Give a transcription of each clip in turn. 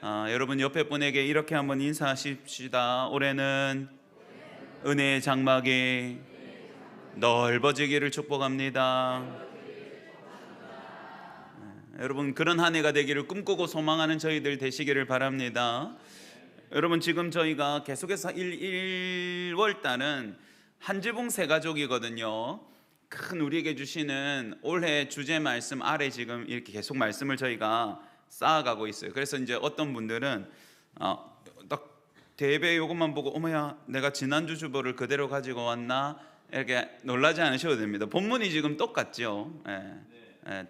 여러분 옆에 분에게 이렇게 한번 인사하십시다. 올해는 은혜의 장막이 넓어지기를 축복합니다. 여러분 그런 한 해가 되기를 꿈꾸고 소망하는 저희들 되시기를 바랍니다. 여러분 지금 저희가 계속해서 1월 달은 한지붕 세 가족이거든요. 큰 우리에게 주시는 올해 주제 말씀 아래 지금 이렇게 계속 말씀을 저희가 쌓아가고 있어요. 그래서 이제 어떤 분들은 딱 대배 요것만 보고 어머야 내가 지난주 주보를 그대로 가지고 왔나 이렇게 놀라지 않으셔도 됩니다. 본문이 지금 똑같죠.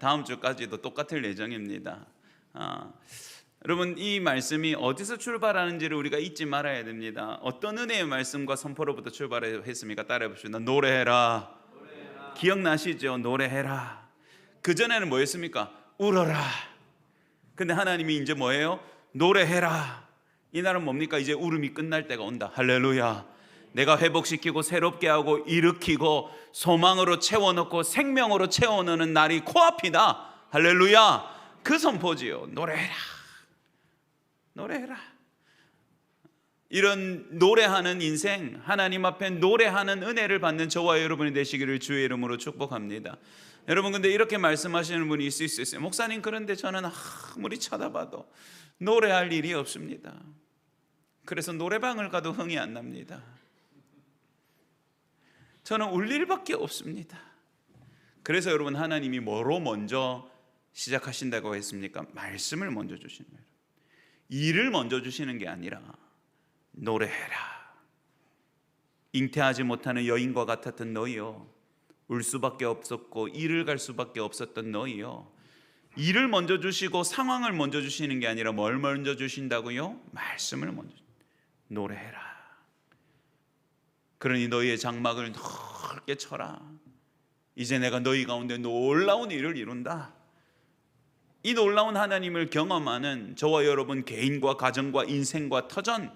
다음 주까지도 똑같을 예정입니다. 여러분 이 말씀이 어디서 출발하는지를 우리가 잊지 말아야 됩니다. 어떤 은혜의 말씀과 선포로부터 출발했습니까? 따라해봅시다. 노래해라. 기억나시죠? 노래해라. 그전에는 뭐였습니까? 울어라. 근데 하나님이 이제 뭐예요? 노래해라. 이 날은 뭡니까? 이제 울음이 끝날 때가 온다. 할렐루야. 내가 회복시키고 새롭게 하고 일으키고 소망으로 채워넣고 생명으로 채워넣는 날이 코앞이다. 할렐루야. 그 선포지요. 노래해라. 노래해라. 이런 노래하는 인생, 하나님 앞에 노래하는 은혜를 받는 저와 여러분이 되시기를 주의 이름으로 축복합니다. 여러분 근데 이렇게 말씀하시는 분이 있을 수 있어요. 목사님 그런데 저는 아무리 쳐다봐도 노래할 일이 없습니다. 그래서 노래방을 가도 흥이 안 납니다. 저는 울 일밖에 없습니다. 그래서 여러분 하나님이 뭐로 먼저 시작하신다고 했습니까? 말씀을 먼저 주시는 거예요. 일을 먼저 주시는 게 아니라 노래해라. 잉태하지 못하는 여인과 같았던 너희요, 울 수밖에 없었고 일을 갈 수밖에 없었던 너희요, 일을 먼저 주시고 상황을 먼저 주시는 게 아니라 뭘 먼저 주신다고요? 말씀을 먼저. 노래해라. 그러니 너희의 장막을 넓게 쳐라. 이제 내가 너희 가운데 놀라운 일을 이룬다. 이 놀라운 하나님을 경험하는 저와 여러분 개인과 가정과 인생과 터전,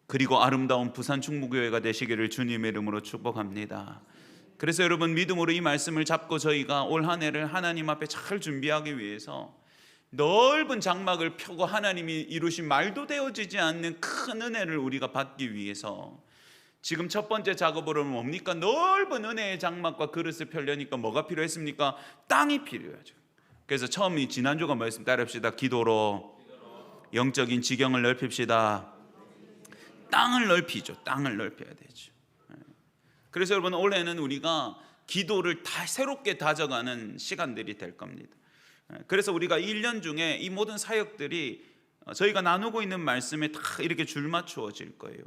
그리고 아름다운 부산 충무교회가 되시기를 주님의 이름으로 축복합니다. 그래서 여러분 믿음으로 이 말씀을 잡고 저희가 올 한 해를 하나님 앞에 잘 준비하기 위해서 넓은 장막을 펴고 하나님이 이루신 말도 되어지지 않는 큰 은혜를 우리가 받기 위해서 지금 첫 번째 작업으로는 뭡니까? 넓은 은혜의 장막과 그릇을 펴려니까 뭐가 필요했습니까? 땅이 필요하죠. 그래서 처음이 지난주가 뭐였습니까? 따라합시다. 기도로 영적인 지경을 넓힙시다. 땅을 넓히죠. 땅을 넓혀야 되죠. 그래서 여러분 올해는 우리가 기도를 다 새롭게 다져가는 시간들이 될 겁니다. 그래서 우리가 1년 중에 이 모든 사역들이 저희가 나누고 있는 말씀에 다 이렇게 줄 맞추어질 거예요.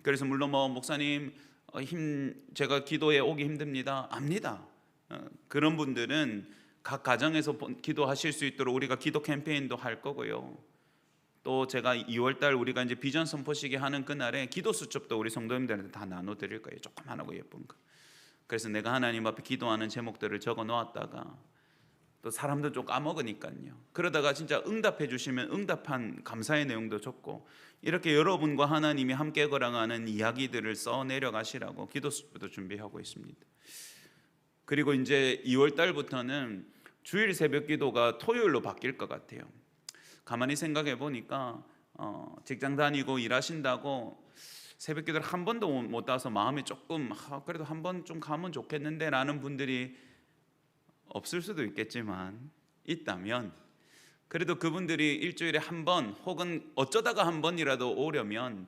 그래서 물론 목사님 제가 기도에 오기 힘듭니다. 압니다. 그런 분들은 각 가정에서 기도하실 수 있도록 우리가 기도 캠페인도 할 거고요. 또 제가 2월달 우리가 이제 비전 선포식이 하는 그날에 기도 수첩도 우리 성도님들한테 다 나눠드릴 거예요. 조그만하고 예쁜 거. 그래서 내가 하나님 앞에 기도하는 제목들을 적어 놓았다가 또 사람도 좀 까먹으니까요. 그러다가 진짜 응답해 주시면 응답한 감사의 내용도 적고 이렇게 여러분과 하나님이 함께 걸어가는 이야기들을 써 내려가시라고 기도 수첩도 준비하고 있습니다. 그리고 이제 2월 달부터는 주일 새벽 기도가 토요일로 바뀔 것 같아요. 가만히 생각해 보니까 직장 다니고 일하신다고 새벽 기도를 한 번도 못 가서 마음이 조금 그래도 한 번 좀 가면 좋겠는데 라는 분들이 없을 수도 있겠지만 있다면 그래도 그분들이 일주일에 한 번 혹은 어쩌다가 한 번이라도 오려면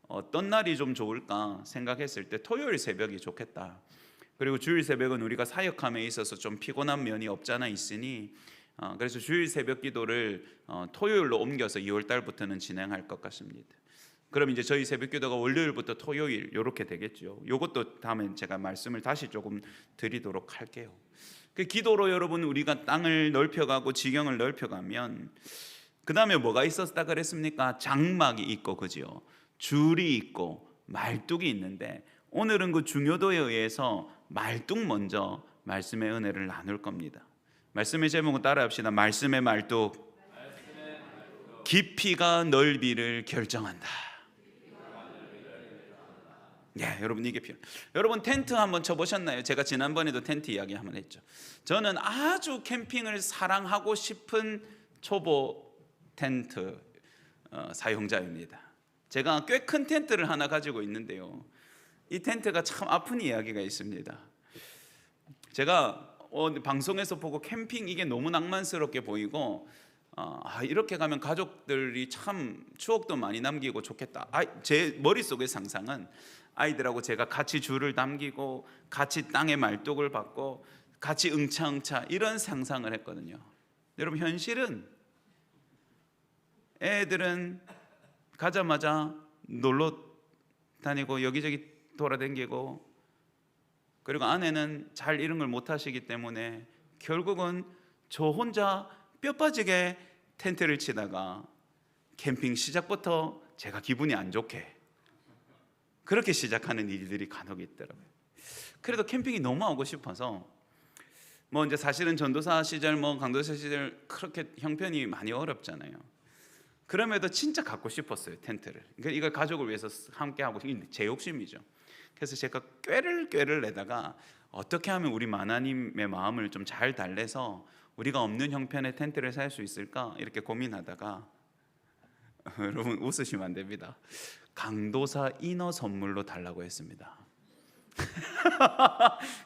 어떤 날이 좀 좋을까 생각했을 때 토요일 새벽이 좋겠다. 그리고 주일 새벽은 우리가 사역함에 있어서 좀 피곤한 면이 없잖아 있으니 그래서 주일 새벽 기도를 토요일로 옮겨서 2월 달부터는 진행할 것 같습니다. 그럼 이제 저희 새벽 기도가 월요일부터 토요일 이렇게 되겠죠. 이것도 다음에 제가 말씀을 다시 조금 드리도록 할게요. 그 기도로 여러분 우리가 땅을 넓혀가고 지경을 넓혀가면 그 다음에 뭐가 있었다 그랬습니까? 장막이 있고 그죠? 줄이 있고 말뚝이 있는데 오늘은 그 중요도에 의해서 말뚝 먼저 말씀의 은혜를 나눌 겁니다. 말씀의 제목은 따라합시다. 말씀의 말뚝. 깊이가 넓이를 결정한다. 여러분 이게 필요. 여러분 텐트 한번 쳐보셨나요? 제가 지난번에도 텐트 이야기 한번 했죠. 저는 아주 캠핑을 사랑하고 싶은 초보 텐트 사용자입니다. 제가 꽤 큰 텐트를 하나 가지고 있는데요, 이 텐트가 참 아픈 이야기가 있습니다. 제가 방송에서 보고 캠핑 이게 너무 낭만스럽게 보이고 이렇게 가면 가족들이 참 추억도 많이 남기고 좋겠다. 제 머릿속의 상상은 아이들하고 제가 같이 줄을 당기고 같이 땅에 말뚝을 받고 같이 응차응차 이런 상상을 했거든요. 여러분, 현실은 애들은 가자마자 놀러 다니고 여기저기 돌아다니고, 그리고 아내는 잘 이런 걸 못 하시기 때문에 결국은 저 혼자 뼈 빠지게 텐트를 치다가 캠핑 시작부터 제가 기분이 안 좋게 그렇게 시작하는 일들이 간혹 있더라고요. 그래도 캠핑이 너무 하고 싶어서 이제 사실은 전도사 시절 강도사 시절 그렇게 형편이 많이 어렵잖아요. 그럼에도 진짜 갖고 싶었어요, 텐트를. 그러니까 이걸 가족을 위해서 함께 하고, 제 욕심이죠. 그래서 제가 꾀를 내다가 어떻게 하면 우리 마나님의 마음을 좀 잘 달래서 우리가 없는 형편의 텐트를 살 수 있을까 이렇게 고민하다가 여러분 웃으시면 안 됩니다. 강도사 이너 선물로 달라고 했습니다.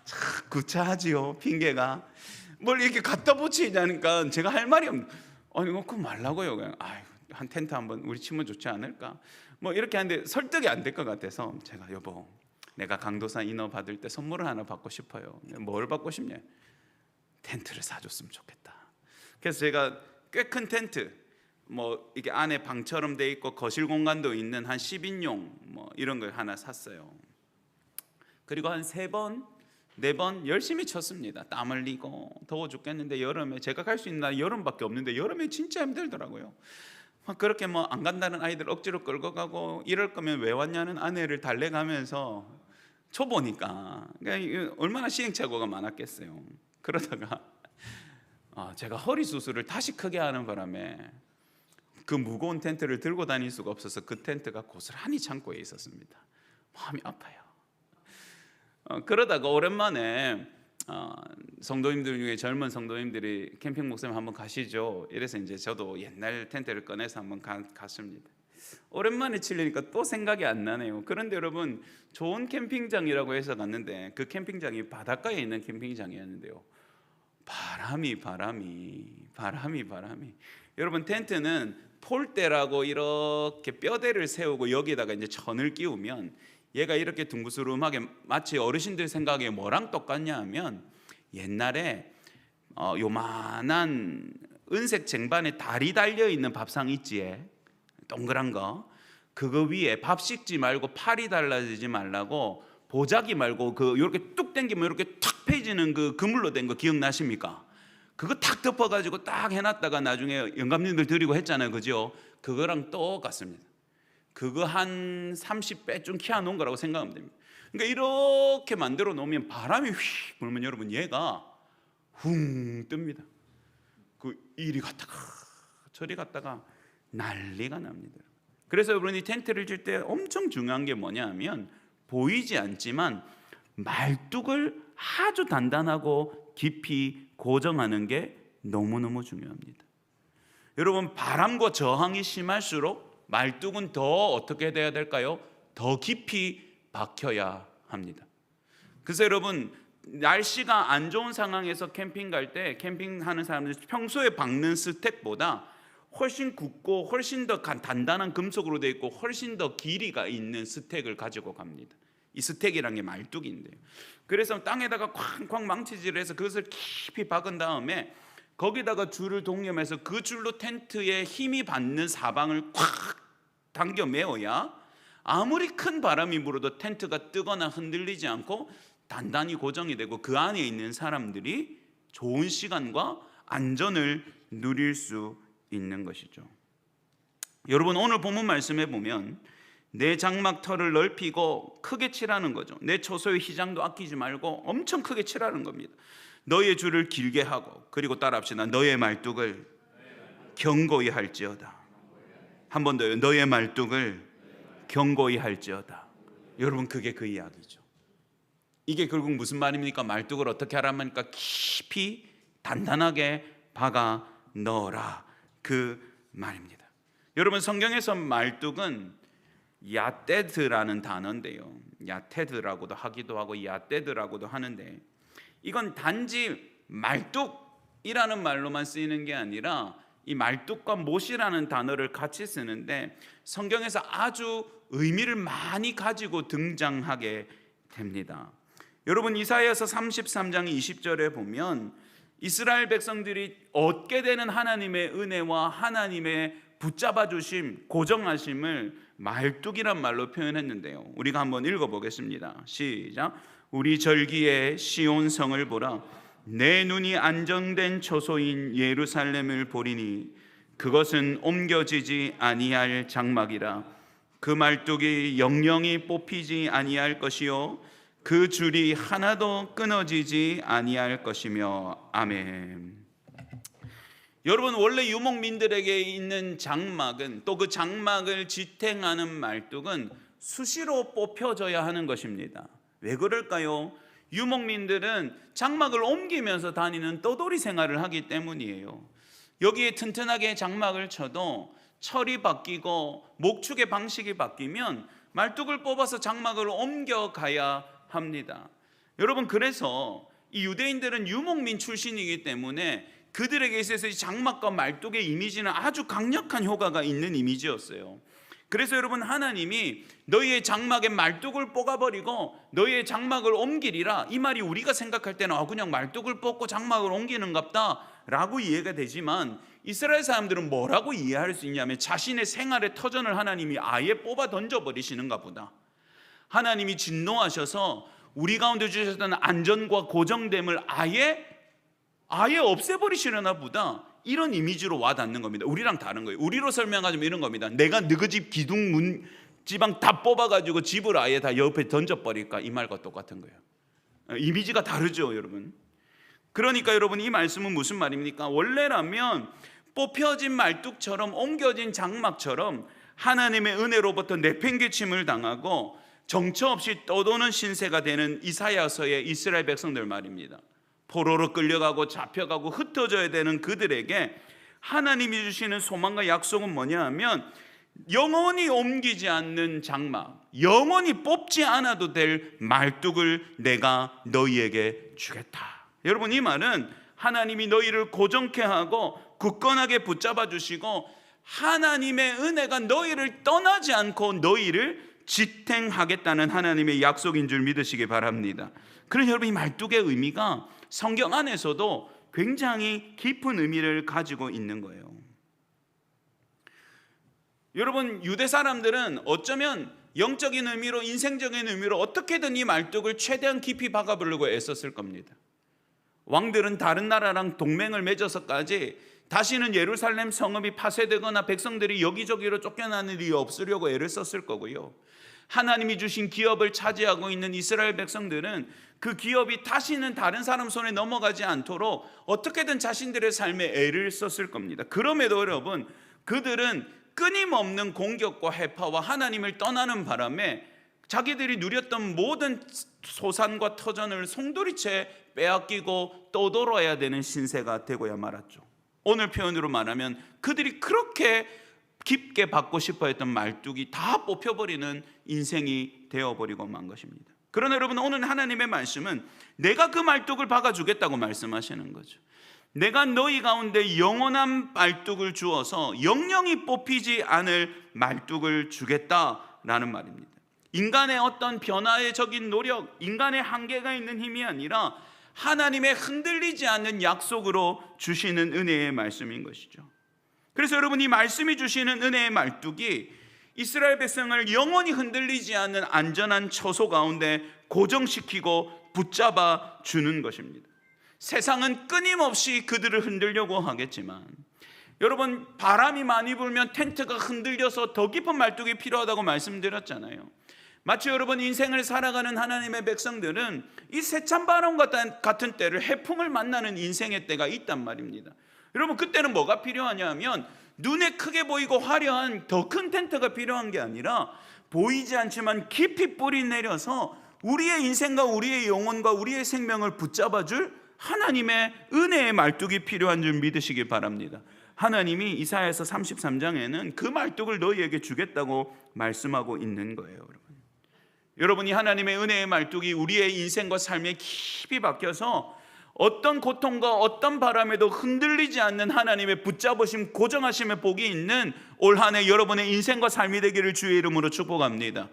참 구차하지요, 핑계가. 뭘 이렇게 갖다 붙이자니까 제가 할 말이 없는. 아니 그거 말라고요. 그냥 한 텐트 한번 우리 치면 좋지 않을까 이렇게 하는데 설득이 안 될 것 같아서 제가 여보, 내가 강도사 인어 받을 때 선물을 하나 받고 싶어요. 뭘 받고 싶냐? 텐트를 사줬으면 좋겠다. 그래서 제가 꽤 큰 텐트, 이게 안에 방처럼 돼 있고 거실 공간도 있는 한 10인용 이런 걸 하나 샀어요. 그리고 한 3번, 4번 열심히 쳤습니다. 땀 흘리고 더워 죽겠는데, 여름에 제가 갈 수 있는 날 여름밖에 없는데 여름에 진짜 힘들더라고요. 그렇게 안 간다는 아이들 억지로 끌고 가고, 이럴 거면 왜 왔냐는 아내를 달래가면서 초보니까 얼마나 시행착오가 많았겠어요. 그러다가 제가 허리 수술을 다시 크게 하는 바람에 그 무거운 텐트를 들고 다닐 수가 없어서 그 텐트가 고스란히 창고에 있었습니다. 마음이 아파요. 그러다가 오랜만에 성도님들 중에 젊은 성도님들이 캠핑 목사님 한번 가시죠, 이래서 이제 저도 옛날 텐트를 꺼내서 한번 갔습니다. 오랜만에 치려니까 또 생각이 안 나네요. 그런데 여러분, 좋은 캠핑장이라고 해서 갔는데 그 캠핑장이 바닷가에 있는 캠핑장이었는데요, 바람이 여러분, 텐트는 폴대라고 이렇게 뼈대를 세우고 여기다가 이제 천을 끼우면 얘가 이렇게 둥그스름하게, 마치 어르신들 생각에 뭐랑 똑같냐 하면 옛날에 요만한 은색 쟁반에 다리 달려있는 밥상 있지에 동그란 거, 그거 위에 밥 식지 말고 팔이 달라지지 말라고 보자기 말고 이렇게 뚝 당기면 이렇게 탁 펴지는 그 그물로 된 거 기억나십니까? 그거 탁 덮어가지고 딱 해놨다가 나중에 영감님들 드리고 했잖아요, 그죠? 그거랑 똑같습니다. 그거 한 30배쯤 키워놓은 거라고 생각하면 됩니다. 그러니까 이렇게 만들어 놓으면 바람이 휙 불면 여러분, 얘가 훅 뜹니다. 이리 갔다가 저리 갔다가 난리가 납니다. 그래서 여러분이 텐트를 칠 때 엄청 중요한 게 뭐냐 하면, 보이지 않지만 말뚝을 아주 단단하고 깊이 고정하는 게 너무너무 중요합니다. 여러분, 바람과 저항이 심할수록 말뚝은 더 어떻게 돼야 될까요? 더 깊이 박혀야 합니다. 그래서 여러분, 날씨가 안 좋은 상황에서 캠핑 갈 때, 캠핑하는 사람들이 평소에 박는 스택보다 훨씬 굳고 훨씬 더 단단한 금속으로 되어 있고 훨씬 더 길이가 있는 스택을 가지고 갑니다. 이 스택이란 게 말뚝인데요. 그래서 땅에다가 쾅쾅 망치질을 해서 그것을 깊이 박은 다음에 거기다가 줄을 동여매서 그 줄로 텐트에 힘이 받는 사방을 콱 당겨 메어야 아무리 큰 바람이 불어도 텐트가 뜨거나 흔들리지 않고 단단히 고정이 되고 그 안에 있는 사람들이 좋은 시간과 안전을 누릴 수 있는 것이죠. 여러분, 오늘 본문 말씀에 보면 내 장막 털을 넓히고 크게 칠하는 거죠. 내 초소의 희장도 아끼지 말고 엄청 크게 칠하는 겁니다. 너의 줄을 길게 하고, 그리고 따라합시다. 너의 말뚝을 견고히 할지어다. 한 번 더요. 너의 말뚝을 견고히 할지어다. 여러분, 그게 그 이야기죠. 이게 결국 무슨 말입니까? 말뚝을 어떻게 하라니까 깊이 단단하게 박아 넣어라, 그 말입니다. 여러분, 성경에서 말뚝은 야테드라는 단어인데요, 야테드라고도 하기도 하고 야테드라고도 하는데, 이건 단지 말뚝이라는 말로만 쓰이는 게 아니라 이 말뚝과 못이라는 단어를 같이 쓰는데 성경에서 아주 의미를 많이 가지고 등장하게 됩니다. 여러분, 이사야서 33장 20절에 보면 이스라엘 백성들이 얻게 되는 하나님의 은혜와 하나님의 붙잡아 주심, 고정하심을 말뚝이란 말로 표현했는데요, 우리가 한번 읽어보겠습니다. 시작. 우리 절기에 시온 성을 보라. 내 눈이 안정된 초소인 예루살렘을 보리니 그것은 옮겨지지 아니할 장막이라. 그 말뚝이 영영이 뽑히지 아니할 것이요 그 줄이 하나도 끊어지지 아니할 것이며. 아멘. 여러분, 원래 유목민들에게 있는 장막은, 또 그 장막을 지탱하는 말뚝은 수시로 뽑혀져야 하는 것입니다. 왜 그럴까요? 유목민들은 장막을 옮기면서 다니는 떠돌이 생활을 하기 때문이에요. 여기에 튼튼하게 장막을 쳐도 철이 바뀌고 목축의 방식이 바뀌면 말뚝을 뽑아서 장막을 옮겨가야 합니다. 여러분, 그래서 이 유대인들은 유목민 출신이기 때문에 그들에게 있어서 이 장막과 말뚝의 이미지는 아주 강력한 효과가 있는 이미지였어요. 그래서 여러분, 하나님이 너희의 장막에 말뚝을 뽑아버리고 너희의 장막을 옮기리라, 이 말이 우리가 생각할 때는 그냥 말뚝을 뽑고 장막을 옮기는갑다 라고 이해가 되지만, 이스라엘 사람들은 뭐라고 이해할 수 있냐면 자신의 생활의 터전을 하나님이 아예 뽑아 던져버리시는가 보다, 하나님이 진노하셔서 우리 가운데 주셨던 안전과 고정됨을 아예 없애버리시려나 보다, 이런 이미지로 와닿는 겁니다. 우리랑 다른 거예요. 우리로 설명하자면 이런 겁니다. 내가 너희 집 기둥 문 지방 다 뽑아가지고 집을 아예 다 옆에 던져버릴까, 이 말과 똑같은 거예요. 이미지가 다르죠, 여러분. 그러니까 여러분, 이 말씀은 무슨 말입니까? 원래라면 뽑혀진 말뚝처럼, 옮겨진 장막처럼 하나님의 은혜로부터 내팽개침을 당하고 정처 없이 떠도는 신세가 되는 이사야서의 이스라엘 백성들 말입니다. 포로로 끌려가고 잡혀가고 흩어져야 되는 그들에게 하나님이 주시는 소망과 약속은 뭐냐 하면, 영원히 옮기지 않는 장막, 영원히 뽑지 않아도 될 말뚝을 내가 너희에게 주겠다. 여러분, 이 말은 하나님이 너희를 고정케 하고 굳건하게 붙잡아 주시고 하나님의 은혜가 너희를 떠나지 않고 너희를 지탱하겠다는 하나님의 약속인 줄 믿으시기 바랍니다. 그래서 여러분, 이 말뚝의 의미가 성경 안에서도 굉장히 깊은 의미를 가지고 있는 거예요. 여러분, 유대 사람들은 어쩌면 영적인 의미로, 인생적인 의미로 어떻게든 이 말뚝을 최대한 깊이 박아보려고 애썼을 겁니다. 왕들은 다른 나라랑 동맹을 맺어서까지 다시는 예루살렘 성읍이 파쇄되거나 백성들이 여기저기로 쫓겨나는 일이 없으려고 애를 썼을 거고요, 하나님이 주신 기업을 차지하고 있는 이스라엘 백성들은 그 기업이 다시는 다른 사람 손에 넘어가지 않도록 어떻게든 자신들의 삶에 애를 썼을 겁니다. 그럼에도 여러분, 그들은 끊임없는 공격과 해파와 하나님을 떠나는 바람에 자기들이 누렸던 모든 소산과 터전을 송두리째 빼앗기고 떠돌아야 되는 신세가 되고야 말았죠. 오늘 표현으로 말하면 그들이 그렇게 깊게 받고 싶어 했던 말뚝이 다 뽑혀버리는 인생이 되어버리고 만 것입니다. 그러나 여러분, 오늘 하나님의 말씀은 내가 그 말뚝을 박아주겠다고 말씀하시는 거죠. 내가 너희 가운데 영원한 말뚝을 주어서 영영이 뽑히지 않을 말뚝을 주겠다라는 말입니다. 인간의 어떤 변화적인 노력, 인간의 한계가 있는 힘이 아니라 하나님의 흔들리지 않는 약속으로 주시는 은혜의 말씀인 것이죠. 그래서 여러분, 이 말씀이 주시는 은혜의 말뚝이 이스라엘 백성을 영원히 흔들리지 않는 안전한 처소 가운데 고정시키고 붙잡아 주는 것입니다. 세상은 끊임없이 그들을 흔들려고 하겠지만, 여러분, 바람이 많이 불면 텐트가 흔들려서 더 깊은 말뚝이 필요하다고 말씀드렸잖아요. 마치 여러분, 인생을 살아가는 하나님의 백성들은 이 세찬바람 같은 때를, 해풍을 만나는 인생의 때가 있단 말입니다. 여러분, 그때는 뭐가 필요하냐 하면 눈에 크게 보이고 화려한 더 큰 텐트가 필요한 게 아니라 보이지 않지만 깊이 뿌리 내려서 우리의 인생과 우리의 영혼과 우리의 생명을 붙잡아줄 하나님의 은혜의 말뚝이 필요한 줄 믿으시기 바랍니다. 하나님이 이사야서 33장에는 그 말뚝을 너희에게 주겠다고 말씀하고 있는 거예요. 여러분이 하나님의 은혜의 말뚝이 우리의 인생과 삶에 깊이 박혀서 어떤 고통과 어떤 바람에도 흔들리지 않는 하나님의 붙잡으심, 고정하심의 복이 있는 올 한 해 여러분의 인생과 삶이 되기를 주의 이름으로 축복합니다.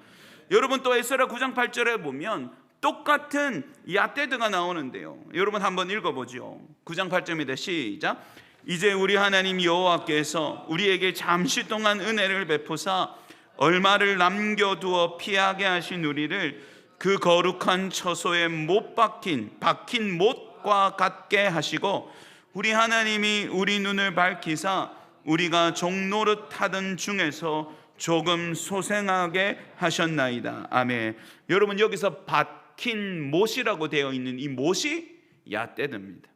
여러분 또 에스라 9장 8절에 보면 똑같은 야떼드가 나오는데요. 여러분 한번 읽어보죠. 9장 8절입니다. 시작. 이제 우리 하나님 여호와께서 우리에게 잠시 동안 은혜를 베푸사 얼마를 남겨두어 피하게 하신 우리를 그 거룩한 처소에 못 박힌 못과 같게 하시고 우리 하나님이 우리 눈을 밝히사 우리가 종노릇하던 중에서 조금 소생하게 하셨나이다. 아멘. 여러분 여기서 박힌 못이라고 되어 있는 이 못이 야떼드입니다.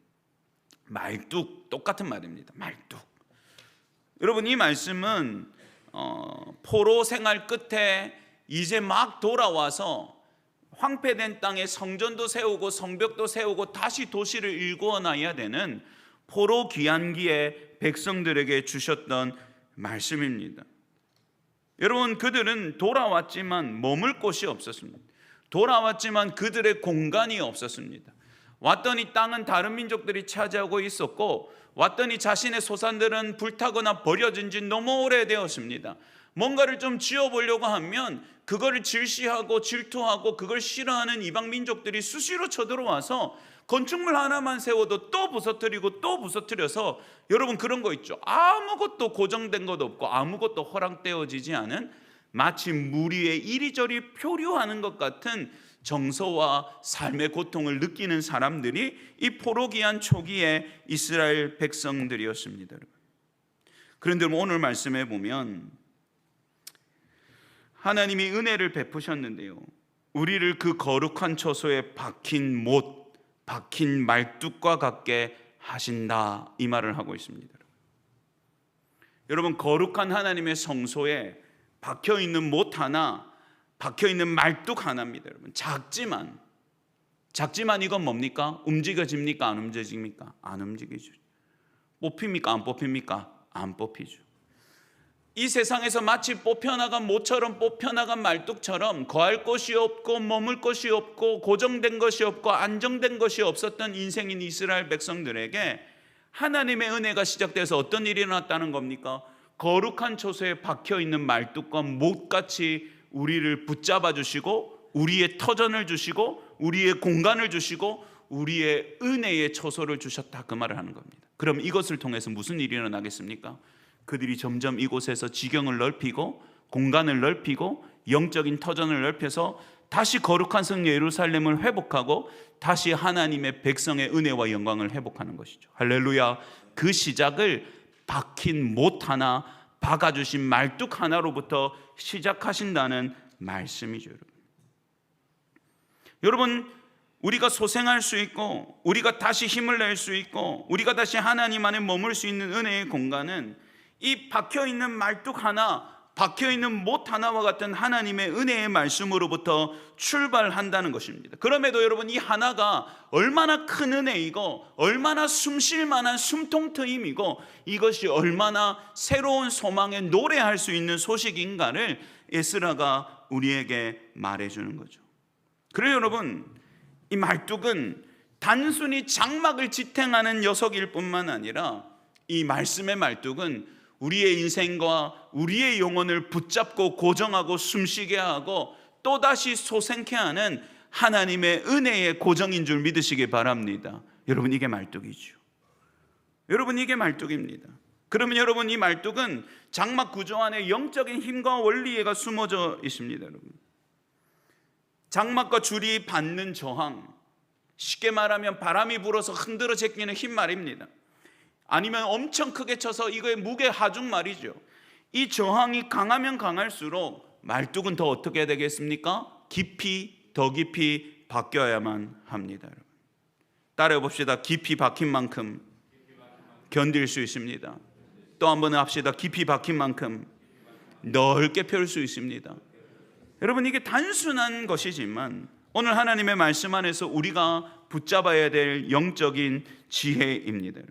말뚝, 똑같은 말입니다. 말뚝. 여러분 이 말씀은 포로 생활 끝에 이제 막 돌아와서 황폐된 땅에 성전도 세우고 성벽도 세우고 다시 도시를 일구어놔야 되는 포로 귀환기에 백성들에게 주셨던 말씀입니다. 여러분 그들은 돌아왔지만 머물 곳이 없었습니다. 돌아왔지만 그들의 공간이 없었습니다. 왔더니 땅은 다른 민족들이 차지하고 있었고 왔더니 자신의 소산들은 불타거나 버려진 지 너무 오래되었습니다. 뭔가를 좀 지어보려고 하면 그거를 질시하고 질투하고 그걸 싫어하는 이방 민족들이 수시로 쳐들어와서 건축물 하나만 세워도 또 부서뜨리고 또 부서뜨려서 여러분 그런 거 있죠. 아무것도 고정된 것 없고 아무것도 허랑되어지지 않은 마치 물 위에 이리저리 표류하는 것 같은 정서와 삶의 고통을 느끼는 사람들이 이 포로기한 초기에 이스라엘 백성들이었습니다. 그런데 오늘 말씀에 보면 하나님이 은혜를 베푸셨는데요, 우리를 그 거룩한 처소에 박힌 못, 박힌 말뚝과 같게 하신다, 이 말을 하고 있습니다. 여러분 거룩한 하나님의 성소에 박혀있는 못 하나, 박혀있는 말뚝 하나입니다. 여러분 작지만 이건 뭡니까? 움직여집니까? 안 움직입니까? 안 움직이죠. 뽑힙니까? 안 뽑힙니까? 안 뽑히죠. 이 세상에서 마치 뽑혀나간 못처럼 뽑혀나간 말뚝처럼 거할 곳이 없고 머물 곳이 없고 고정된 것이 없고 안정된 것이 없었던 인생인 이스라엘 백성들에게 하나님의 은혜가 시작돼서 어떤 일이 일어났다는 겁니까? 거룩한 처소에 박혀있는 말뚝과 못같이 우리를 붙잡아 주시고 우리의 터전을 주시고 우리의 공간을 주시고 우리의 은혜의 처소를 주셨다, 그 말을 하는 겁니다. 그럼 이것을 통해서 무슨 일이 일어나겠습니까? 그들이 점점 이곳에서 지경을 넓히고 공간을 넓히고 영적인 터전을 넓혀서 다시 거룩한 성 예루살렘을 회복하고 다시 하나님의 백성의 은혜와 영광을 회복하는 것이죠. 할렐루야. 그 시작을 박힌 못 하나, 박아주신 말뚝 하나로부터 시작하신다는 말씀이죠. 여러분 우리가 소생할 수 있고 우리가 다시 힘을 낼 수 있고 우리가 다시 하나님 안에 머물 수 있는 은혜의 공간은 이 박혀있는 말뚝 하나, 박혀있는 못 하나와 같은 하나님의 은혜의 말씀으로부터 출발한다는 것입니다. 그럼에도 여러분 이 하나가 얼마나 큰 은혜이고 얼마나 숨쉴 만한 숨통 트임이고 이것이 얼마나 새로운 소망에 노래할 수 있는 소식인가를 에스라가 우리에게 말해주는 거죠. 그래요 여러분, 이 말뚝은 단순히 장막을 지탱하는 녀석일 뿐만 아니라 이 말씀의 말뚝은 우리의 인생과 우리의 영혼을 붙잡고 고정하고 숨쉬게 하고 또다시 솟생케 하는 하나님의 은혜의 고정인 줄 믿으시기 바랍니다. 여러분 이게 말뚝이죠. 여러분 이게 말뚝입니다. 그러면 여러분 이 말뚝은 장막 구조 안에 영적인 힘과 원리가 숨어져 있습니다. 여러분 장막과 줄이 받는 저항, 쉽게 말하면 바람이 불어서 흔들어 제끼는 힘 말입니다. 아니면 엄청 크게 쳐서 이거의 무게 하중 말이죠. 이 저항이 강하면 강할수록 말뚝은 더 어떻게 되겠습니까? 더 깊이 바뀌어야만 합니다. 따라해 봅시다. 깊이 박힌 만큼 견딜 수 있습니다. 또 한 번 합시다. 깊이 박힌 만큼 넓게 펼 수 있습니다. 여러분 이게 단순한 것이지만 오늘 하나님의 말씀 안에서 우리가 붙잡아야 될 영적인 지혜입니다.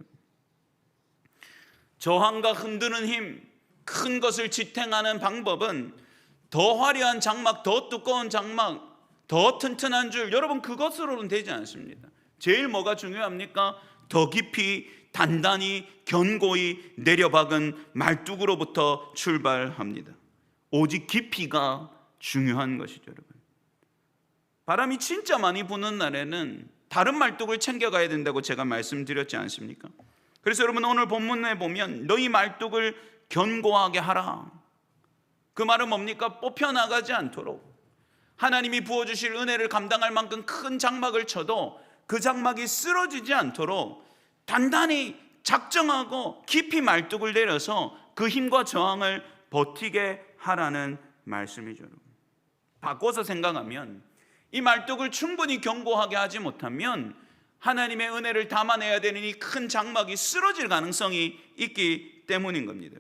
저항과 흔드는 힘, 큰 것을 지탱하는 방법은 더 화려한 장막, 더 두꺼운 장막, 더 튼튼한 줄, 여러분 그것으로는 되지 않습니다. 제일 뭐가 중요합니까? 더 깊이 단단히 견고히 내려박은 말뚝으로부터 출발합니다. 오직 깊이가 중요한 것이죠, 여러분. 바람이 진짜 많이 부는 날에는 다른 말뚝을 챙겨가야 된다고 제가 말씀드렸지 않습니까? 그래서 여러분 오늘 본문에 보면 너희 말뚝을 견고하게 하라. 그 말은 뭡니까? 뽑혀나가지 않도록 하나님이 부어주실 은혜를 감당할 만큼 큰 장막을 쳐도 그 장막이 쓰러지지 않도록 단단히 작정하고 깊이 말뚝을 내려서 그 힘과 저항을 버티게 하라는 말씀이죠. 바꿔서 생각하면 이 말뚝을 충분히 견고하게 하지 못하면 하나님의 은혜를 담아내야 되는 이 큰 장막이 쓰러질 가능성이 있기 때문인 겁니다.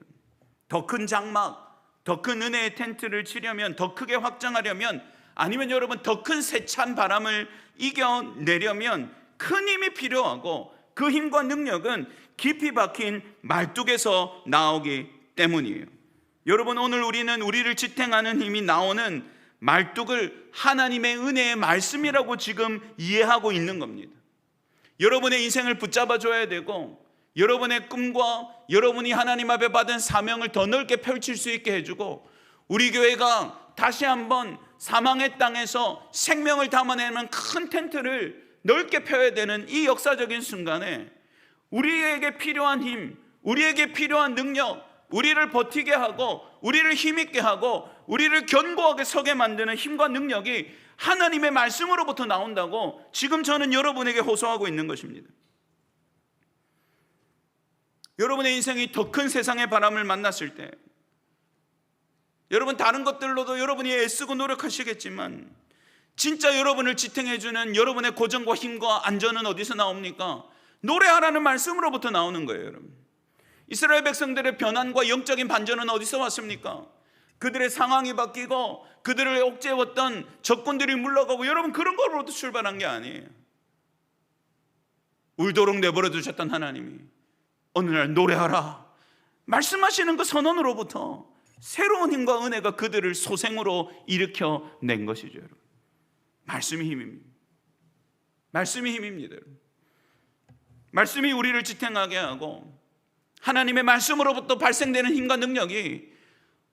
더 큰 장막, 더 큰 은혜의 텐트를 치려면, 더 크게 확장하려면, 아니면 여러분 더 큰 세찬 바람을 이겨내려면 큰 힘이 필요하고 그 힘과 능력은 깊이 박힌 말뚝에서 나오기 때문이에요. 여러분 오늘 우리는 우리를 지탱하는 힘이 나오는 말뚝을 하나님의 은혜의 말씀이라고 지금 이해하고 있는 겁니다. 여러분의 인생을 붙잡아 줘야 되고 여러분의 꿈과 여러분이 하나님 앞에 받은 사명을 더 넓게 펼칠 수 있게 해주고 우리 교회가 다시 한번 사망의 땅에서 생명을 담아내는 큰 텐트를 넓게 펴야 되는 이 역사적인 순간에 우리에게 필요한 힘, 우리에게 필요한 능력, 우리를 버티게 하고 우리를 힘있게 하고 우리를 견고하게 서게 만드는 힘과 능력이 하나님의 말씀으로부터 나온다고 지금 저는 여러분에게 호소하고 있는 것입니다. 여러분의 인생이 더 큰 세상의 바람을 만났을 때 여러분 다른 것들로도 여러분이 애쓰고 노력하시겠지만 진짜 여러분을 지탱해주는 여러분의 고정과 힘과 안전은 어디서 나옵니까? 노래하라는 말씀으로부터 나오는 거예요. 여러분 이스라엘 백성들의 변환과 영적인 반전은 어디서 왔습니까? 그들의 상황이 바뀌고 그들을 옥죄었던 적군들이 물러가고 여러분 그런 거로부터 출발한 게 아니에요. 울도록 내버려 두셨던 하나님이 어느 날 노래하라 말씀하시는 그 선언으로부터 새로운 힘과 은혜가 그들을 소생으로 일으켜낸 것이죠. 여러분 말씀이 힘입니다. 말씀이 힘입니다. 여러분. 말씀이 우리를 지탱하게 하고 하나님의 말씀으로부터 발생되는 힘과 능력이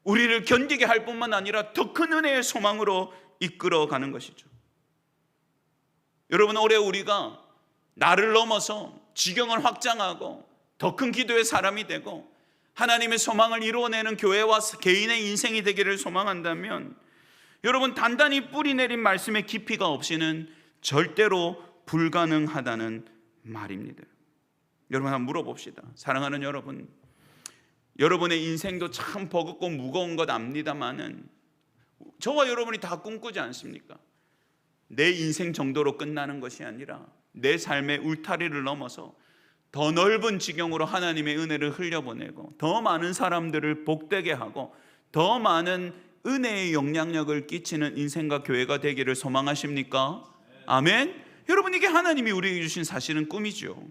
우리를 견디게 할 뿐만 아니라 더 큰 은혜의 소망으로 이끌어가는 것이죠. 여러분 올해 우리가 나를 넘어서 지경을 확장하고 더 큰 기도의 사람이 되고 하나님의 소망을 이루어내는 교회와 개인의 인생이 되기를 소망한다면 여러분 단단히 뿌리 내린 말씀의 깊이가 없이는 절대로 불가능하다는 말입니다. 여러분 한번 물어봅시다. 사랑하는 여러분, 여러분의 인생도 참 버겁고 무거운 것 압니다마는 저와 여러분이 다 꿈꾸지 않습니까? 내 인생 정도로 끝나는 것이 아니라 내 삶의 울타리를 넘어서 더 넓은 지경으로 하나님의 은혜를 흘려보내고 더 많은 사람들을 복되게 하고 더 많은 은혜의 영향력을 끼치는 인생과 교회가 되기를 소망하십니까? 아멘? 여러분 이게 하나님이 우리에게 주신 사실은 꿈이죠.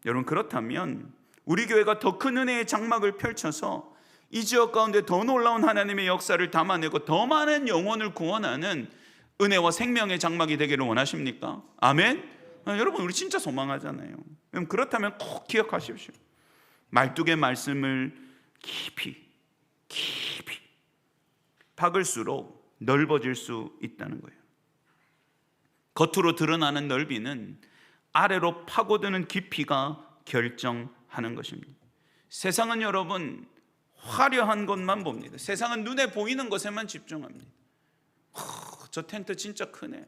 여러분 그렇다면 우리 교회가 더 큰 은혜의 장막을 펼쳐서 이 지역 가운데 더 놀라운 하나님의 역사를 담아내고 더 많은 영혼을 구원하는 은혜와 생명의 장막이 되기를 원하십니까? 아멘? 여러분 우리 진짜 소망하잖아요. 그렇다면 꼭 기억하십시오. 말뚝의 말씀을 깊이 박을수록 넓어질 수 있다는 거예요. 겉으로 드러나는 넓이는 아래로 파고드는 깊이가 결정하는 것입니다. 세상은 여러분 화려한 것만 봅니다. 세상은 눈에 보이는 것에만 집중합니다. 저 텐트 진짜 크네,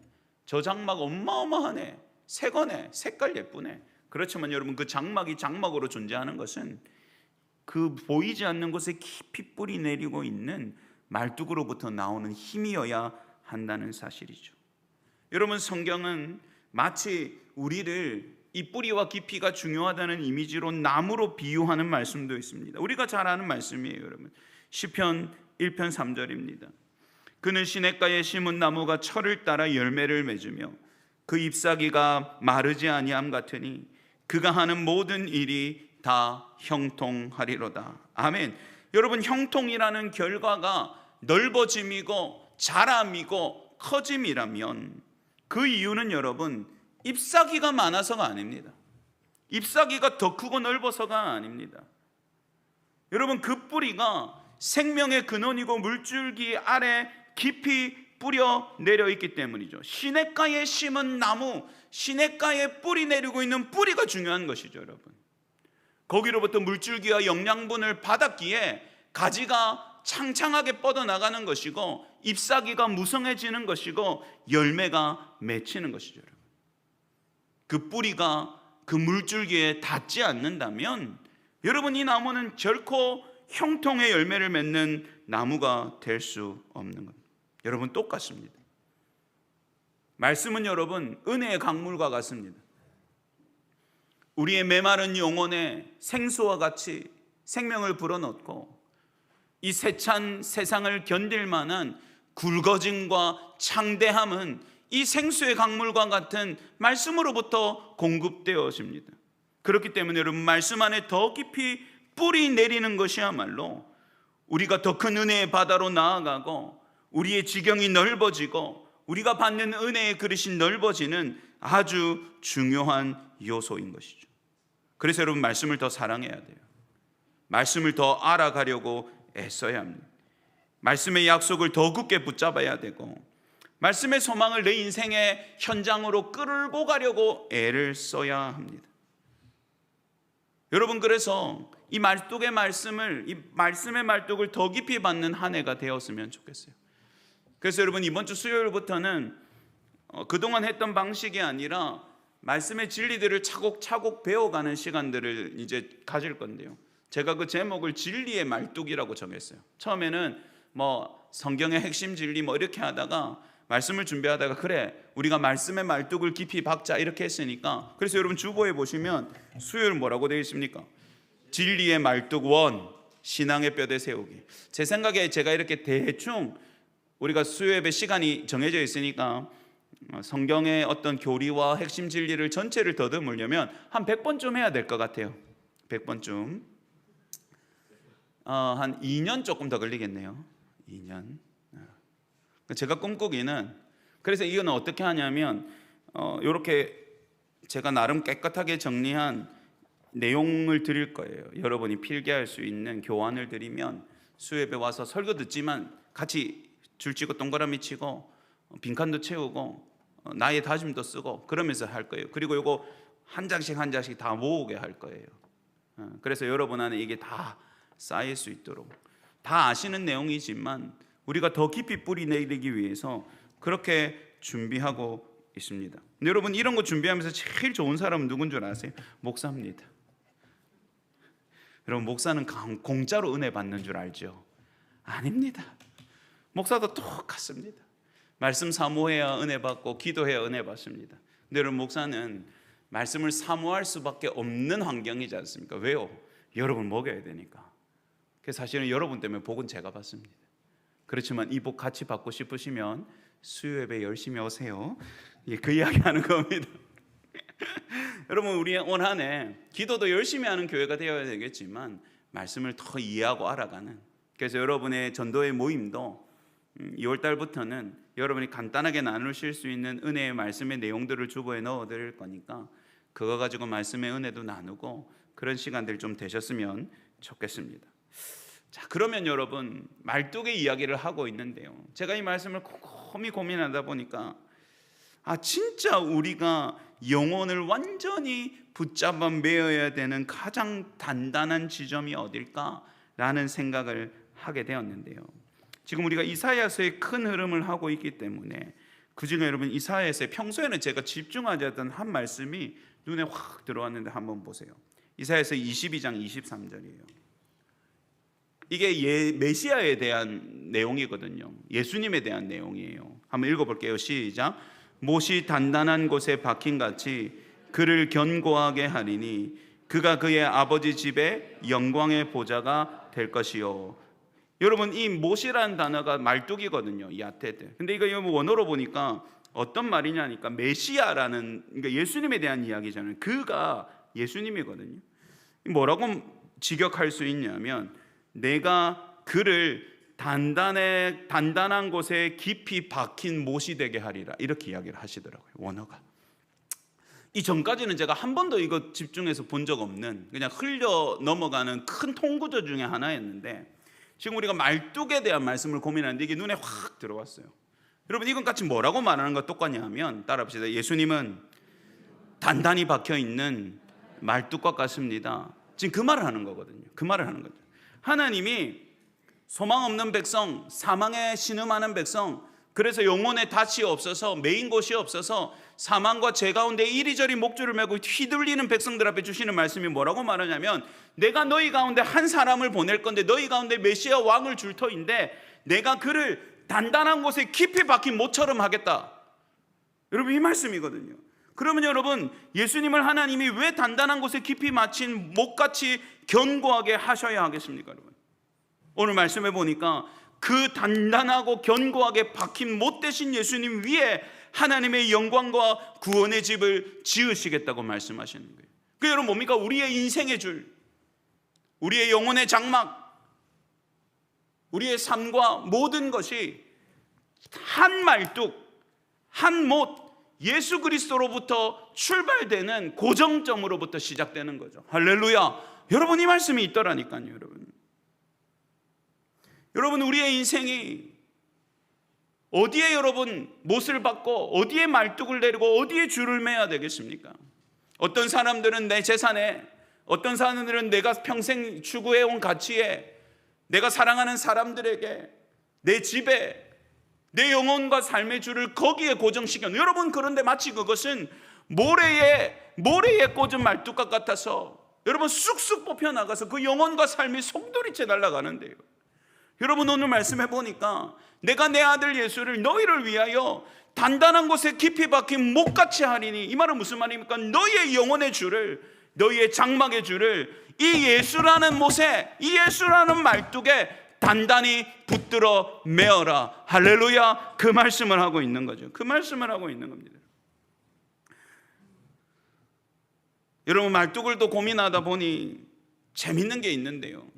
저 장막 어마어마하네, 새 거네, 색깔 예쁘네. 그렇지만 여러분 그 장막이 장막으로 존재하는 것은 그 보이지 않는 곳에 깊이 뿌리 내리고 있는 말뚝으로부터 나오는 힘이어야 한다는 사실이죠. 여러분 성경은 마치 우리를 이 뿌리와 깊이가 중요하다는 이미지로 나무로 비유하는 말씀도 있습니다. 우리가 잘 아는 말씀이에요. 여러분 시편 1편 3절입니다. 그는 시냇가에 심은 나무가 철을 따라 열매를 맺으며 그 잎사귀가 마르지 아니함 같으니 그가 하는 모든 일이 다 형통하리로다. 아멘. 여러분, 형통이라는 결과가 넓어짐이고 자람이고 커짐이라면 그 이유는 여러분 잎사귀가 많아서가 아닙니다. 잎사귀가 더 크고 넓어서가 아닙니다. 여러분, 그 뿌리가 생명의 근원이고 물줄기 아래 깊이 뿌려 내려 있기 때문이죠. 시냇가에 심은 나무, 시냇가에 뿌리 내리고 있는 뿌리가 중요한 것이죠. 여러분, 거기로부터 물줄기와 영양분을 받았기에 가지가 창창하게 뻗어나가는 것이고 잎사귀가 무성해지는 것이고 열매가 맺히는 것이죠. 여러분, 그 뿌리가 그 물줄기에 닿지 않는다면 여러분, 이 나무는 결코 형통의 열매를 맺는 나무가 될 수 없는 겁니다. 여러분, 똑같습니다. 말씀은 여러분 은혜의 강물과 같습니다. 우리의 메마른 영혼에 생수와 같이 생명을 불어넣고 이 세찬 세상을 견딜 만한 굵어짐과 창대함은 이 생수의 강물과 같은 말씀으로부터 공급되어집니다. 그렇기 때문에 여러분, 말씀 안에 더 깊이 뿌리 내리는 것이야말로 우리가 더 큰 은혜의 바다로 나아가고 우리의 지경이 넓어지고 우리가 받는 은혜의 그릇이 넓어지는 아주 중요한 요소인 것이죠. 그래서 여러분, 말씀을 더 사랑해야 돼요. 말씀을 더 알아가려고 애써야 합니다. 말씀의 약속을 더 굳게 붙잡아야 되고 말씀의 소망을 내 인생의 현장으로 끌고 가려고 애를 써야 합니다. 여러분, 그래서 이 말뚝의 말씀을, 이 말씀의 말뚝을 더 깊이 받는 한 해가 되었으면 좋겠어요. 그래서 여러분, 이번 주 수요일부터는 그동안 했던 방식이 아니라 말씀의 진리들을 차곡차곡 배워가는 시간들을 이제 가질 건데요, 제가 그 제목을 진리의 말뚝이라고 정했어요. 처음에는 뭐 성경의 핵심 진리 뭐 이렇게 하다가 말씀을 준비하다가 그래, 우리가 말씀의 말뚝을 깊이 박자 이렇게 했으니까, 그래서 여러분 주보에 보시면 수요일 뭐라고 되어 있습니까? 진리의 말뚝 원, 신앙의 뼈대 세우기. 제 생각에 제가 이렇게 대충 우리가 수요예배 시간이 정해져 있으니까 성경의 어떤 교리와 핵심 진리를 전체를 더듬으려면 한 100번쯤 해야 될 것 같아요. 100번쯤. 한 2년 조금 더 걸리겠네요. 2년. 제가 꿈꾸기는, 그래서 이건 어떻게 하냐면 이렇게 제가 나름 깨끗하게 정리한 내용을 드릴 거예요. 여러분이 필기할 수 있는 교환을 드리면 수요예배 와서 설교 듣지만 같이 줄치고 동그라미 치고 빈칸도 채우고 나의 다짐도 쓰고 그러면서 할 거예요. 그리고 이거 한 장씩 한 장씩 다 모으게 할 거예요. 그래서 여러분 안에 이게 다 쌓일 수 있도록, 다 아시는 내용이지만 우리가 더 깊이 뿌리 내리기 위해서 그렇게 준비하고 있습니다. 근데 여러분, 이런 거 준비하면서 제일 좋은 사람은 누군 줄 아세요? 목사입니다. 여러분, 목사는 공짜로 은혜 받는 줄 알죠? 아닙니다. 목사도 똑같습니다. 말씀 사모해야 은혜 받고 기도해야 은혜 받습니다. 근데 여러분, 목사는 말씀을 사모할 수밖에 없는 환경이지 않습니까? 왜요? 여러분 먹여야 되니까. 그래서 사실은 여러분 때문에 복은 제가 받습니다. 그렇지만 이 복 같이 받고 싶으시면 수요예배 열심히 오세요. 그 이야기 하는 겁니다. 여러분, 우리 올 한 해 기도도 열심히 하는 교회가 되어야 되겠지만 말씀을 더 이해하고 알아가는, 그래서 여러분의 전도의 모임도 2월 달부터는 여러분이 간단하게 나누실 수 있는 은혜의 말씀의 내용들을 주보에 넣어 드릴 거니까 그거 가지고 말씀의 은혜도 나누고 그런 시간들 좀 되셨으면 좋겠습니다. 자, 그러면 여러분, 말뚝의 이야기를 하고 있는데요, 제가 이 말씀을 곰곰이 고민하다 보니까 진짜 우리가 영혼을 완전히 붙잡아 매어야 되는 가장 단단한 지점이 어딜까라는 생각을 하게 되었는데요, 지금 우리가 이사야서의 큰 흐름을 하고 있기 때문에 그중에 여러분 이사야서의, 평소에는 제가 집중하지 않던 한 말씀이 눈에 확 들어왔는데 한번 보세요. 이사야서 22장 23절이에요. 이게 메시아에 대한 내용이거든요. 예수님에 대한 내용이에요. 한번 읽어볼게요. 시작. 못이 단단한 곳에 박힌 같이 그를 견고하게 하리니 그가 그의 아버지 집에 영광의 보좌가 될 것이요. 여러분, 이 못이라는 단어가 말뚝이거든요. 야테드. 근데 이거 원어로 보니까 어떤 말이냐니까 메시아라는, 그러니까 예수님에 대한 이야기잖아요. 그가 예수님이거든요. 뭐라고 직역할 수 있냐면 내가 그를 단단한 곳에 깊이 박힌 못이 되게 하리라, 이렇게 이야기를 하시더라고요. 원어가. 이 전까지는 제가 한 번도 이거 집중해서 본 적 없는, 그냥 흘려 넘어가는 큰 통구조 중에 하나였는데, 지금 우리가 말뚝에 대한 말씀을 고민하는데 이게 눈에 확 들어왔어요. 여러분, 이건 같이 뭐라고 말하는 것 똑같냐 하면, 따라합시다. 예수님은 단단히 박혀있는 말뚝과 같습니다. 지금 그 말을 하는 거거든요. 그 말을 하는 거죠. 하나님이 소망 없는 백성, 사망에 신음하는 백성, 그래서 영혼의 닻이 없어서, 메인 곳이 없어서 사망과 죄 가운데 이리저리 목줄을 메고 휘둘리는 백성들 앞에 주시는 말씀이 뭐라고 말하냐면, 내가 너희 가운데 한 사람을 보낼 건데, 너희 가운데 메시아 왕을 줄 터인데 내가 그를 단단한 곳에 깊이 박힌 못처럼 하겠다. 여러분, 이 말씀이거든요. 그러면 여러분, 예수님을 하나님이 왜 단단한 곳에 깊이 막힌 못같이 견고하게 하셔야 하겠습니까? 여러분, 오늘 말씀해 보니까 그 단단하고 견고하게 박힌 못 되신 예수님 위에 하나님의 영광과 구원의 집을 지으시겠다고 말씀하시는 거예요. 그 여러분 뭡니까? 우리의 인생의 줄, 우리의 영혼의 장막, 우리의 삶과 모든 것이 한 말뚝, 한 못, 예수 그리스도로부터 출발되는 고정점으로부터 시작되는 거죠. 할렐루야. 여러분, 이 말씀이 있더라니까요. 여러분, 우리의 인생이 어디에 여러분 못을 박고 어디에 말뚝을 내리고 어디에 줄을 매야 되겠습니까? 어떤 사람들은 내 재산에, 어떤 사람들은 내가 평생 추구해온 가치에, 내가 사랑하는 사람들에게, 내 집에, 내 영혼과 삶의 줄을 거기에 고정시켜. 여러분, 그런데 마치 그것은 모래에 꽂은 말뚝과 같아서 여러분 쑥쑥 뽑혀나가서 그 영혼과 삶이 송두리째 날아가는데요. 여러분, 오늘 말씀해 보니까 내가 내 아들 예수를 너희를 위하여 단단한 곳에 깊이 박힌 못같이 하리니, 이 말은 무슨 말입니까? 너희의 영혼의 줄을, 너희의 장막의 줄을 이 예수라는 못에, 이 예수라는 말뚝에 단단히 붙들어 메어라. 할렐루야. 그 말씀을 하고 있는 거죠. 그 말씀을 하고 있는 겁니다. 여러분, 말뚝을 또 고민하다 보니 재밌는 게 있는데요.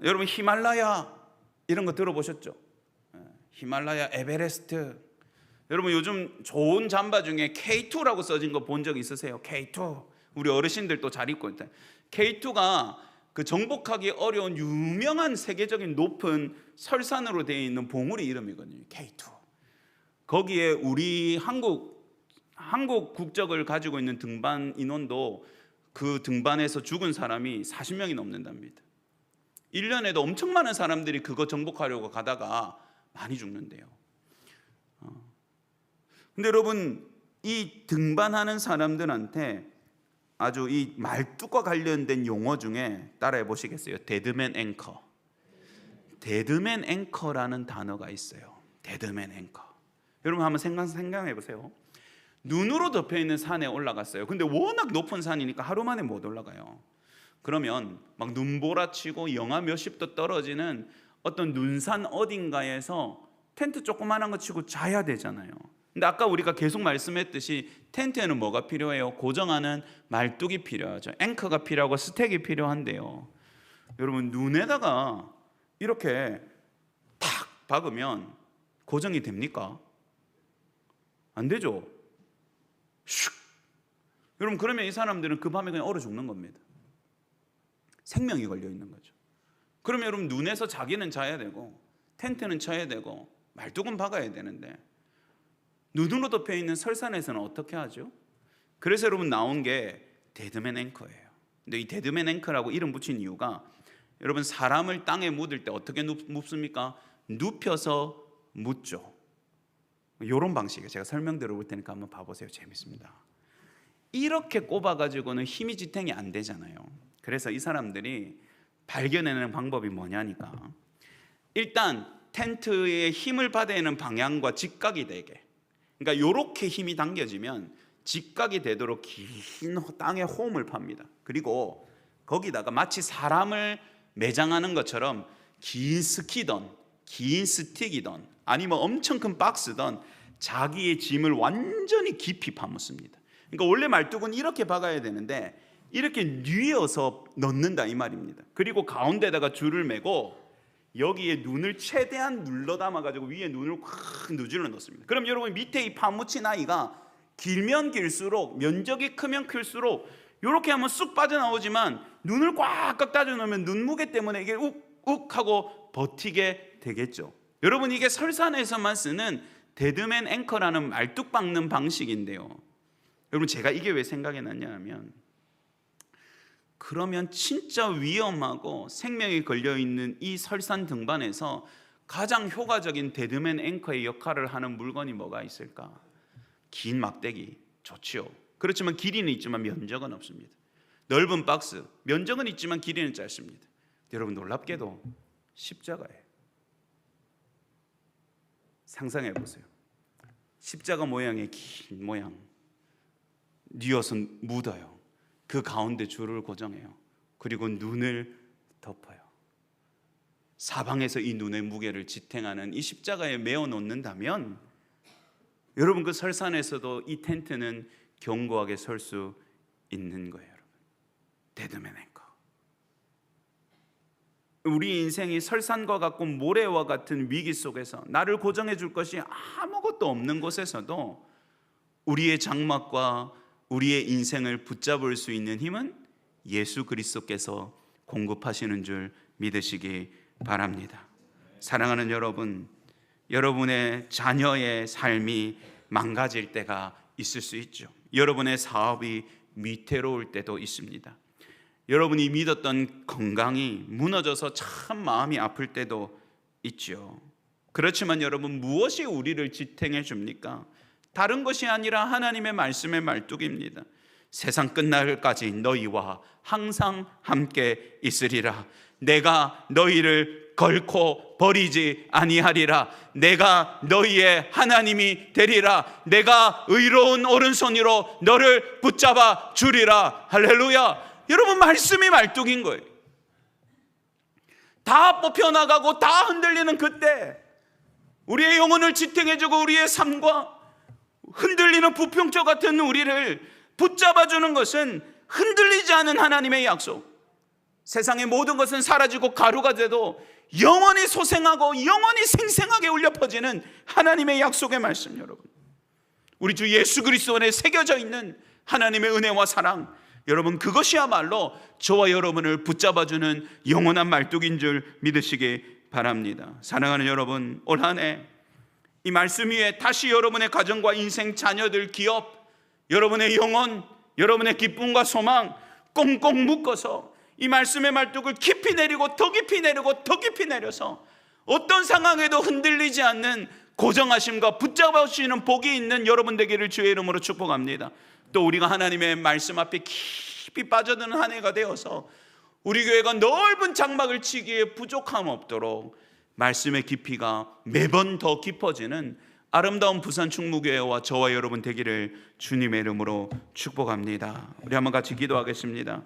여러분, 히말라야 이런 거 들어보셨죠? 히말라야, 에베레스트. 여러분, 요즘 좋은 잠바 중에 K2라고 써진 거 본 적 있으세요? K2. 우리 어르신들도 잘 입고 있다. K2가 그 정복하기 어려운 유명한 세계적인 높은 설산으로 되어 있는 봉우리 이름이거든요. K2. 거기에 우리 한국 국적을 가지고 있는 등반 인원도 그 등반에서 죽은 사람이 40명이 넘는답니다. 1년에도 엄청 많은 사람들이 그거 정복하려고 가다가 많이 죽는데요. 근데 여러분, 이 등반하는 사람들한테 아주 이 말뚝과 관련된 용어 중에 따라해 보시겠어요? 데드맨 앵커. 데드맨 앵커라는 단어가 있어요. 데드맨 앵커. 여러분, 한번 생각해 보세요. 눈으로 덮여 있는 산에 올라갔어요. 근데 워낙 높은 산이니까 하루 만에 못 올라가요. 그러면 막 눈보라치고 영하 몇십 도 떨어지는 어떤 눈산 어딘가에서 텐트 조그만한 거 치고 자야 되잖아요. 근데 아까 우리가 계속 말씀했듯이 텐트에는 뭐가 필요해요? 고정하는 말뚝이 필요하죠. 앵커가 필요하고 스택이 필요한데요. 여러분, 눈에다가 이렇게 탁 박으면 고정이 됩니까? 안 되죠. 슉. 여러분, 그러면 이 사람들은 그 밤에 그냥 얼어 죽는 겁니다. 생명이 걸려 있는 거죠. 그러면 여러분, 눈에서 자기는 자야 되고 텐트는 쳐야 되고 말뚝은 박아야 되는데 눈으로 덮여 있는 설산에서는 어떻게 하죠? 그래서 여러분 나온 게 데드맨 앵커예요. 근데 이 데드맨 앵커라고 이름 붙인 이유가, 여러분 사람을 땅에 묻을 때 어떻게 묻습니까? 눕혀서 묻죠. 이런 방식이에요. 제가 설명드려 볼 테니까 한번 봐보세요. 재밌습니다. 이렇게 꼽아가지고는 힘이 지탱이 안 되잖아요. 그래서 이 사람들이 발견해내는 방법이 뭐냐니까, 일단 텐트의 힘을 받아내는 방향과 직각이 되게, 그러니까 이렇게 힘이 당겨지면 직각이 되도록 긴 땅에 호흡을 팝니다. 그리고 거기다가 마치 사람을 매장하는 것처럼 긴 스키던 긴 스틱이던 아니면 엄청 큰 박스던 자기의 짐을 완전히 깊이 파묻습니다. 그러니까 원래 말뚝은 이렇게 박아야 되는데 이렇게 뉘어서 넣는다 이 말입니다. 그리고 가운데다가 줄을 매고 여기에 눈을 최대한 눌러 담아가지고 위에 눈을 확 누질러 넣습니다. 그럼 여러분 밑에 이 파묻힌 아이가 길면 길수록, 면적이 크면 클수록 이렇게 하면 쑥 빠져나오지만 눈을 꽉꽉 따져 놓으면 눈무게 때문에 이게 욱욱 하고 버티게 되겠죠. 여러분 이게 설산에서만 쓰는 데드맨 앵커라는 말뚝 박는 방식인데요. 여러분 제가 이게 왜 생각이 났냐 하면, 그러면 진짜 위험하고 생명이 걸려있는 이 설산 등반에서 가장 효과적인 데드맨 앵커의 역할을 하는 물건이 뭐가 있을까? 긴 막대기 좋지요. 그렇지만 길이는 있지만 면적은 없습니다. 넓은 박스, 면적은 있지만 길이는 짧습니다. 여러분 놀랍게도 십자가예요. 상상해 보세요. 십자가 모양의 긴 모양 뉘어서 묻어요. 그 가운데 줄을 고정해요. 그리고 눈을 덮어요. 사방에서 이 눈의 무게를 지탱하는 이 십자가에 메어 놓는다면 여러분 그 설산에서도 이 텐트는 견고하게 설 수 있는 거예요. 여러분 데드맨 앵커. 우리 인생이 설산과 같고 모래와 같은 위기 속에서 나를 고정해 줄 것이 아무것도 없는 곳에서도 우리의 장막과 우리의 인생을 붙잡을 수 있는 힘은 예수 그리스도께서 공급하시는 줄 믿으시기 바랍니다. 사랑하는 여러분, 여러분의 자녀의 삶이 망가질 때가 있을 수 있죠. 여러분의 사업이 위태로울 때도 있습니다. 여러분이 믿었던 건강이 무너져서 참 마음이 아플 때도 있죠. 그렇지만 여러분 무엇이 우리를 지탱해 줍니까? 다른 것이 아니라 하나님의 말씀의 말뚝입니다. 세상 끝날까지 너희와 항상 함께 있으리라. 내가 너희를 결코 버리지 아니하리라. 내가 너희의 하나님이 되리라. 내가 의로운 오른손으로 너를 붙잡아 주리라. 할렐루야. 여러분 말씀이 말뚝인 거예요. 다 뽑혀나가고 다 흔들리는 그때 우리의 영혼을 지탱해주고 우리의 삶과 흔들리는 부평초 같은 우리를 붙잡아주는 것은 흔들리지 않은 하나님의 약속. 세상의 모든 것은 사라지고 가루가 돼도 영원히 소생하고 영원히 생생하게 울려 퍼지는 하나님의 약속의 말씀. 여러분 우리 주 예수 그리스도 안에 새겨져 있는 하나님의 은혜와 사랑, 여러분 그것이야말로 저와 여러분을 붙잡아주는 영원한 말뚝인 줄 믿으시기 바랍니다. 사랑하는 여러분, 올 한 해 이 말씀 위에 다시 여러분의 가정과 인생, 자녀들, 기업, 여러분의 영혼, 여러분의 기쁨과 소망 꽁꽁 묶어서 이 말씀의 말뚝을 깊이 내리고 더 깊이 내리고 더 깊이 내려서 어떤 상황에도 흔들리지 않는 고정하심과 붙잡아주시는 복이 있는 여러분 되기를 주의 이름으로 축복합니다. 또 우리가 하나님의 말씀 앞에 깊이 빠져드는 한 해가 되어서 우리 교회가 넓은 장막을 치기에 부족함 없도록 말씀의 깊이가 매번 더 깊어지는 아름다운 부산 충무교회와 저와 여러분 되기를 주님의 이름으로 축복합니다. 우리 한번 같이 기도하겠습니다.